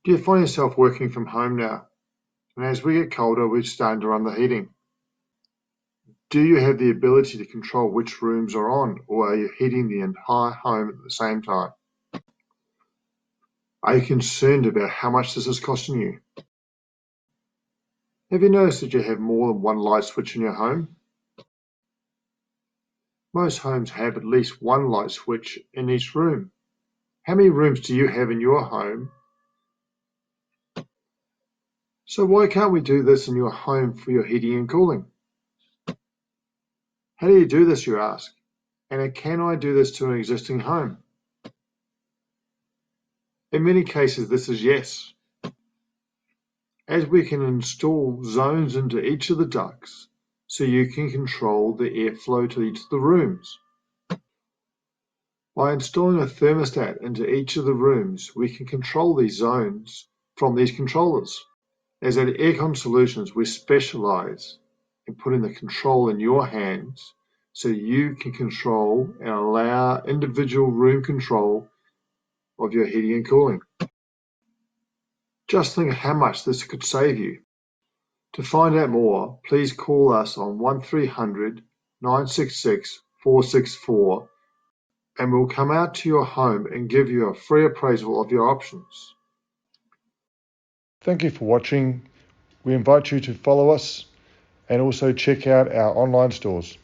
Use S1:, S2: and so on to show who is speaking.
S1: Do you find yourself working from home now? And as we get colder, we're starting to run the heating. Do you have the ability to control which rooms are on, or are you heating the entire home at the same time? Are you concerned about how much this is costing you? Have you noticed that you have more than one light switch in your home? Most homes have at least one light switch in each room. How many rooms do you have in your home? So why can't we do this in your home for your heating and cooling? How do you do this, you ask? And can I do this to an existing home? In many cases, this is yes, as we can install zones into each of the ducts so you can control the airflow to each of the rooms. By installing a thermostat into each of the rooms, we can control these zones from these controllers. As at Aircon Solutions, we specialize in putting the control in your hands so you can control and allow individual room control of your heating and cooling. Just think of how much this could save you. To find out more, please call us on 1300 966 464 and we'll come out to your home and give you a free appraisal of your options. Thank you for watching. We invite you to follow us and also check out our online stores.